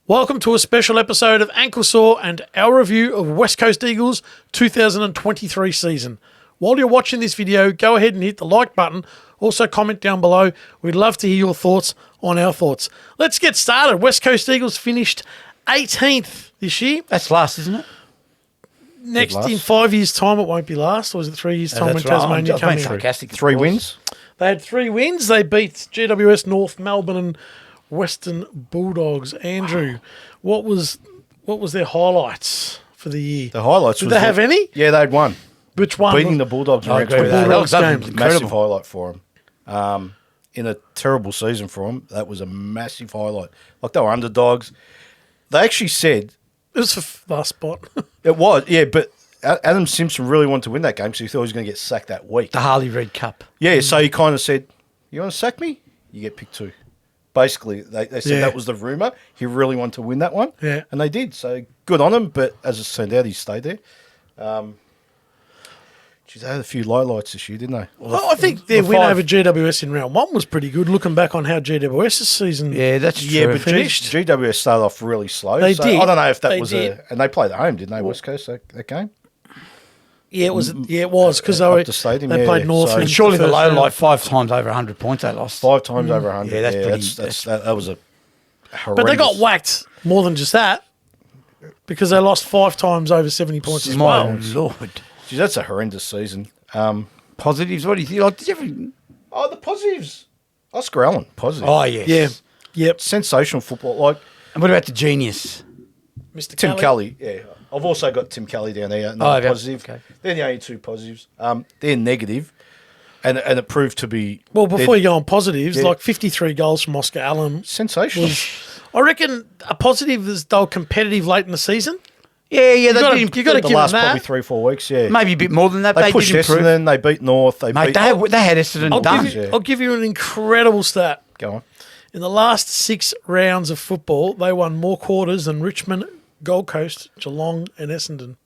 Welcome to a special episode of Ankle Sore and our review of West Coast Eagles 2023 season. While you're watching this video, go ahead and hit the like button. Also comment down below. We'd love to hear your thoughts on our thoughts. Let's get started. West Coast Eagles finished 18th this year. That's last, isn't it? Next, in 5 years' time, it won't be last. Or is it 3 years' time when Tasmania come in? Fantastic. 3 wins. They had 3 wins. They beat GWS, North Melbourne and Western Bulldogs. Andrew, what was their highlights for the year? The highlights. Did they have any? Yeah, they'd won. Which one? Beating the Bulldogs. I agree with that. that. That was Bulldogs incredible. Massive highlight for them. In a terrible season for them, that was a massive highlight. Like, they were underdogs. They actually said... It was for last spot. It was, yeah, but Adam Simpson really wanted to win that game, so he thought he was going to get sacked that week. The Harley Reid Cup. Yeah, so he kind of said, you want to sack me? You get picked 2. Basically, they said that was the rumour. He really wanted to win that one. Yeah. And they did, so good on him, but as it turned out, he stayed there. Geez, they had a few lowlights this year, didn't they? Well, I think their win over GWS in round 1 was pretty good, looking back on how GWS's season that's true. Yeah, but finished. GWS started off really slow. They so did. I don't know if that They was did. and they played at home, didn't they, West Coast, that game? Yeah, it was because Up the stadium, they played yeah. North. So- in Surely the first low round. light 5 times over 100 points they lost. 5 times over 100. Yeah, that's pretty- That was a horrendous. But they got whacked more than just that because they lost 5 times over 70 points as My well. Lord. Geez, that's a horrendous season. Positives, what do you think? Like, did you ever... The positives. Oscar Allen, positive. Oh, yes. Yeah, yep. Sensational football. Like And what about the genius? Mr. Tim Kelly, yeah. I've also got Tim Kelly down there. Another okay. positive. Okay. They're the only 2 positives. They're negative, and it proved to be... Well, before you go on positives, Yeah. like 53 goals from Oscar Allen. Sensational. I reckon a positive is they were competitive late in the season. Yeah, You they got did to improve. give the them last that. probably 3 or 4 weeks, yeah. Maybe a bit more than that. They They pushed did improve. Essendon, they beat North, they Mate, beat... they had Essendon done. I'll give you an incredible stat. Go on. In the last 6 rounds of football, they won more quarters than Richmond, Gold Coast, Geelong, and Essendon.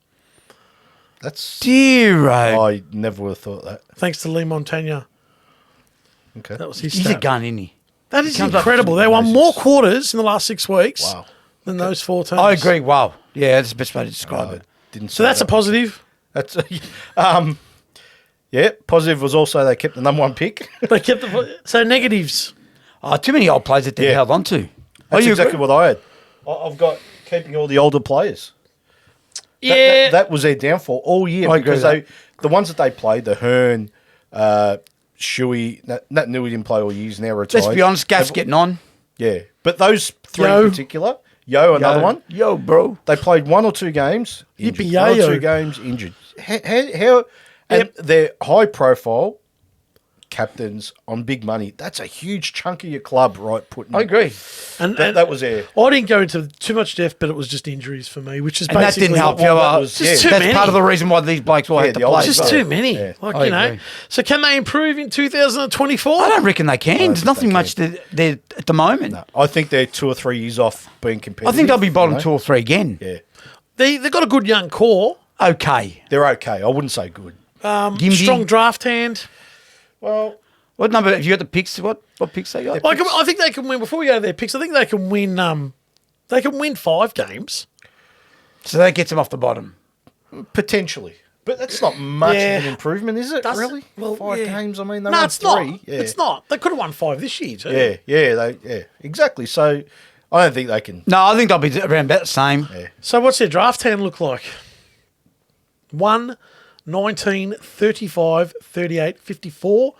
That's... Dear, I never would have thought that. Thanks to Lee Montagna. Okay. That was his he's a stat. gun, isn't he? That is Comes up with incredible. some They won amazing more quarters in the last 6 weeks Wow. than those 4 teams. I agree. Wow. Yeah, that's the best way to describe it. Didn't So say that's a that. positive. That's yeah. Positive was also they kept the number 1 pick. They kept the so negatives. Oh, too many old players that they Yeah. held on to. That's you exactly agree? what I had. I've got keeping all the older players. Yeah, That was their downfall all year I agree because with the ones that they played, the Hearn, Shuey, Nat Nui didn't play all year. He's now retired. Let's be honest, Gaff's getting on. Yeah, but those 3 Yo. in particular, another one. Yo, bro. They played 1 or 2 games. Injured. Yippee 1 or yo. 2 games injured. How and they're high profile captains on big money. That's a huge chunk of your club, right? Putting I agree. and that was there. I didn't go into too much depth, but it was just injuries for me, which is And that basically didn't help. well, you. that was- Just yeah. too That's many. part of the reason why these blokes will Yeah, have to the play. old- Just Right. too many. Yeah. Like I you know. agree. So can they improve in 2024? I don't reckon they can. There's think nothing they much there at the moment. No, I think they're 2 or 3 years off being competitive. I think they'll be bottom you know? 2 or 3 again. Yeah, They've got a good young core, Okay. they're okay. I wouldn't say good. Gimby. strong draft hand. Well, What number have you got the picks? What picks they got? Like, I think they can win. Before we go to their picks, I think they can win. They can win 5 games. So that gets them off the bottom. potentially, but that's not much Yeah. of an improvement, is it? That's- Really? well, 5 yeah. games. I mean, they No, won it's 3. not. Yeah. It's not. They could have won 5 this year too. Yeah, exactly. So I don't think they can. No, I think they'll be around about the same. Yeah. So what's their draft hand look like? 1, 19, 35, 38, 54,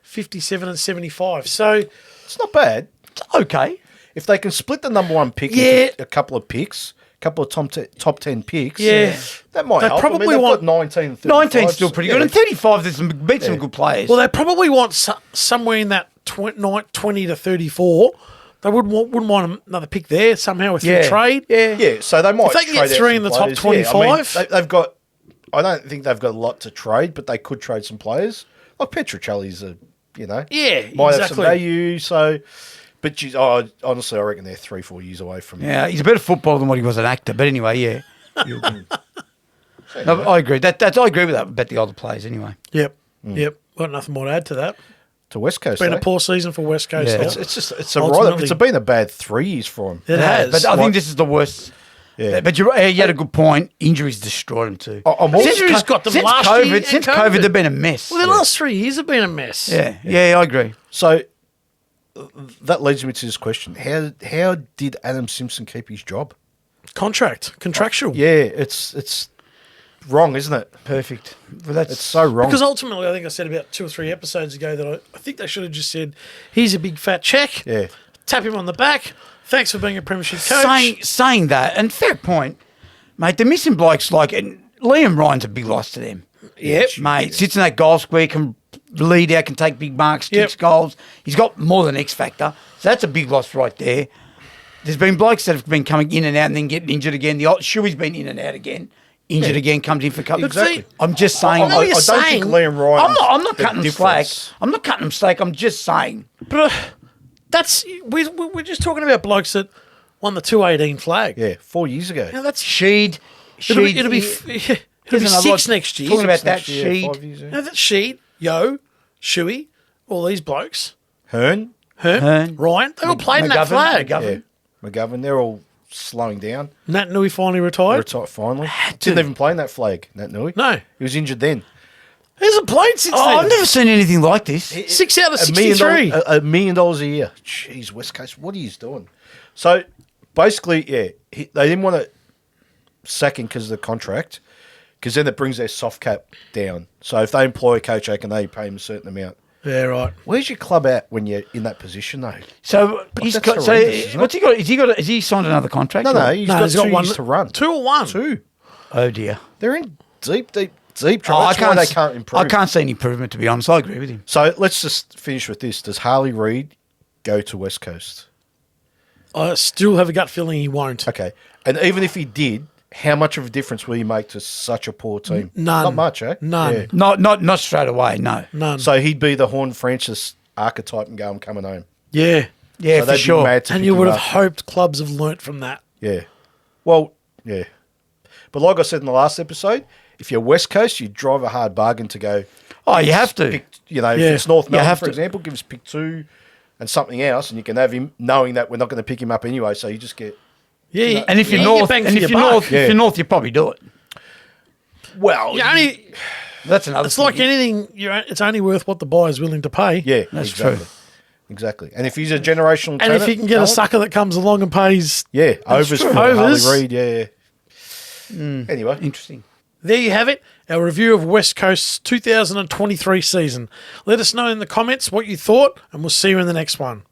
57 and 75. So It's not bad Okay. if they can split the number 1 pick Yeah. into a couple of picks, a couple of top 10 picks. Yeah. that might They help. probably they've want- got 19, 19's still pretty good. Yeah. And 35, there's some beat some good players. well, they probably want somewhere in that 20 to 34. They wouldn't want another pick there somehow if yeah. you trade. Yeah. Yeah, so they might. If they can get trade out 3 some in the top players. Yeah, I mean, 25. they've got. I don't think they've got a lot to trade, but they could trade some players. Like Petruccelli's Yeah, might have some exactly. value. So, but geez, honestly, I reckon they're 3-4 years away from. Yeah, he's a better footballer than what he was an actor. But anyway, yeah. No, I agree. I agree with that about the older players anyway. Yep. Got nothing more to add to that. to West Coast. Been eh? a poor season for West Coast. Yeah. though. It's a right. Ultimately. It's been a bad 3 years for him. It has. But I think this is the worst. Yeah. But you had a good point. Injuries destroyed him too. I'm also- Injuries got them since last COVID, year. Since and COVID, they've been a mess. Well, the last 3 years have been a mess. Yeah, I agree. So that leads me to this question: How did Adam Simpson keep his job? Contractual. Yeah, it's wrong, isn't it? Perfect. Well, that's It's so wrong. Because ultimately, I think I said about 2 or 3 episodes ago that I think they should have just said, here's a big fat check. Yeah. Tap him on the back. Thanks for being a premiership coach. saying that, and fair point, mate. They're missing blokes like and Liam Ryan's a big loss to them. Yep. Mate, sits in that goal square, can lead out, can take big marks, kicks goals. He's got more than X factor, so that's a big loss right there. There's been blokes that have been coming in and out and then getting injured again. The old Shuey's been in and out again. Injured again, comes in for a couple. Exactly. I'm just saying. know you're I don't saying- think Liam Ryan. I'm not cutting him slack. I'm not cutting him slack. I'm just saying. But that's we're just talking about blokes that won the 218 flag. Yeah, 4 years ago. Now that's Sheed. it'll be it'll be Listen, 6 next year. Talking about that Next year, Sheed. 5 years, yeah. Now that's Sheed, Yo, Shuey, all these blokes, Hearn, Hearn. Ryan, they all played in that McGovern, flag. McGovern. yeah, McGovern, they're all slowing down. Nat Nui finally retired. Retired finally. Didn't even play in that flag, Nat Nui. No. He was injured then. He hasn't played since Oh, then. I've never seen anything like this. 6 out of $1 million, 63. $1 million a year. Jeez, West Coast, what are you doing? So basically, yeah, they didn't want to sack him because of the contract, because then it brings their soft cap down. So if they employ a coach, they can only pay him a certain amount. Yeah, right. Where's your club at when you're in that position, though? So he's that's got. So horrendous, isn't what's he got? Has he signed another contract? No, or- no, he's got 2 one years to run. 2 or 1. 2. Oh dear. They're in deep trouble. Oh, That's why they can't improve. I can't see any improvement, to be honest. I agree with him. So let's just finish with this. Does Harley Reid go to West Coast? I still have a gut feeling he won't. Okay. And even if he did, how much of a difference will he make to such a poor team? None. Not much, eh? None. Yeah. Not straight away. No. None. So he'd be the Horn Francis archetype and go, I'm coming home. yeah. Yeah, So for they'd be sure. mad to And pick you him would have up. hoped clubs have learnt from that. Yeah. Well, yeah. But like I said in the last episode, if you're West Coast, you drive a hard bargain to go. Oh, you have to. Pick, you know, Yeah. if it's North You Melbourne, have for to. example, give us pick 2 and something else, and you can have him knowing that we're not going to pick him up anyway. So you just get. Yeah. And if you're you north, get bang and for if your you're buck. north, Yeah. if you're north, you probably do it. Well, You only, That's another. it's like anything, it's only worth what the buyer's willing to pay. yeah, That's exactly. true. Exactly. And if he's a generational And talent, if you can get a sucker that comes along and pays, yeah, overs true. for Harley Overs. Reid, yeah. Anyway, Interesting. there you have it, our review of West Coast's 2023 season. Let us know in the comments what you thought, and we'll see you in the next one.